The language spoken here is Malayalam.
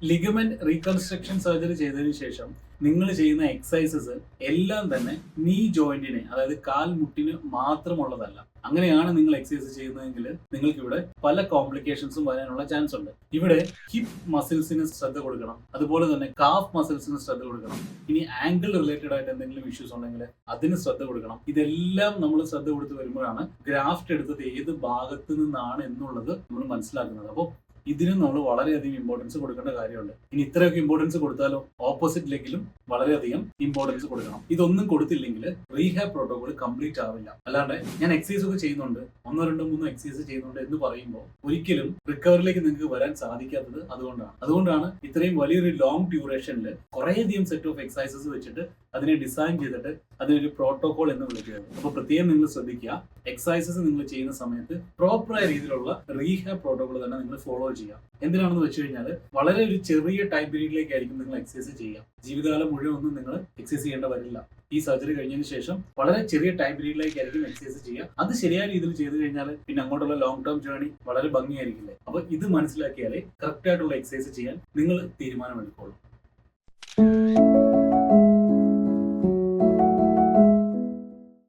ലിഗമെന്റ് റീകൺസ്ട്രക്ഷൻ സർജറി ചെയ്തതിനു ശേഷം നിങ്ങൾ ചെയ്യുന്ന എക്സസൈസസ് എല്ലാം തന്നെ നീ ജോയിന്റിന്, അതായത് കാൽ മുട്ടിന് മാത്രമുള്ളതല്ല. അങ്ങനെയാണ് നിങ്ങൾ എക്സസൈസ് ചെയ്യുന്നതെങ്കിൽ നിങ്ങൾക്ക് ഇവിടെ പല കോംപ്ലിക്കേഷൻസും വരാനുള്ള ചാൻസ് ഉണ്ട്. ഇവിടെ ഹിപ്പ് മസിൽസിന് ശ്രദ്ധ കൊടുക്കണം, അതുപോലെ തന്നെ കാഫ് മസിൽസിന് ശ്രദ്ധ കൊടുക്കണം. ഇനി ആംഗിൾ റിലേറ്റഡ് ആയിട്ട് എന്തെങ്കിലും ഇഷ്യൂസ് ഉണ്ടെങ്കിൽ അതിന് ശ്രദ്ധ കൊടുക്കണം. ഇതെല്ലാം നമ്മൾ ശ്രദ്ധ കൊടുത്ത് വരുമ്പോഴാണ് ഗ്രാഫ്റ്റ് എടുത്തത് ഏത് ഭാഗത്ത് നിന്നാണ് എന്നുള്ളത് നമ്മൾ മനസ്സിലാക്കുന്നത്. അപ്പോൾ ഇതിനും നമ്മൾ വളരെയധികം ഇമ്പോർട്ടൻസ് കൊടുക്കേണ്ട കാര്യമുണ്ട്. ഇനി ഇത്രയൊക്കെ ഇമ്പോർട്ടൻസ് കൊടുത്താലോ ഓപ്പോസിറ്റ് ലെഗിലും വളരെയധികം ഇമ്പോർട്ടൻസ് കൊടുക്കണം. ഇതൊന്നും കൊടുത്തില്ലെങ്കിൽ റീഹാബ് പ്രോട്ടോകോൾ കംപ്ലീറ്റ് ആവില്ല. അല്ലാണ്ട് ഞാൻ എക്സസൈസ് ഒക്കെ ചെയ്യുന്നുണ്ട്, 1, 2, 3 എക്സസൈസ് ചെയ്യുന്നുണ്ട് എന്ന് പറയുമ്പോൾ ഒരിക്കലും റിക്കവറിലേക്ക് നിങ്ങൾക്ക് വരാൻ സാധിക്കാത്തത് അതുകൊണ്ടാണ് ഇത്രയും വലിയൊരു ലോങ് ഡ്യൂറേഷനിൽ കുറേയധികം സെറ്റ് ഓഫ് എക്സസൈസസ് വെച്ചിട്ട് അതിനെ ഡിസൈൻ ചെയ്തിട്ട് അതിനൊരു പ്രോട്ടോകോൾ എന്ന് വിളിക്കുന്നത്. അപ്പോൾ പ്രത്യേകം നിങ്ങൾ ശ്രദ്ധിക്കുക, എക്സസൈസസ് നിങ്ങൾ ചെയ്യുന്ന സമയത്ത് പ്രോപ്പറായ രീതിയിലുള്ള റീഹാബ് പ്രോട്ടോകോൾ തന്നെ നിങ്ങൾ ഫോളോ ചെയ്യുക. എന്തിനാണെന്ന് വെച്ച് കഴിഞ്ഞാൽ വളരെ ഒരു ചെറിയ ടൈം പീരീഡിലേക്കായിരിക്കും നിങ്ങൾ എക്സസൈസ് ചെയ്യുക. ജീവിതകാലം മുഴുവൻ ഒന്നും നിങ്ങൾ എക്സസൈസ് ചെയ്യേണ്ട വരില്ല. ഈ സർജറി കഴിഞ്ഞതിന് ശേഷം വളരെ ചെറിയ ടൈം പീരീഡിലേക്കായിരിക്കും എക്സസൈസ് ചെയ്യുക. അത് ശരിയായ രീതിയിൽ ചെയ്തു കഴിഞ്ഞാൽ പിന്നെ അങ്ങോട്ടുള്ള ലോങ് ടേം ജേർണി വളരെ ഭംഗിയായിരിക്കില്ലേ. അപ്പോൾ ഇത് മനസ്സിലാക്കിയാലേ കറക്റ്റ് ആയിട്ടുള്ള എക്സസൈസ് ചെയ്യാൻ നിങ്ങൾ തീരുമാനമെടുക്കുള്ളൂ.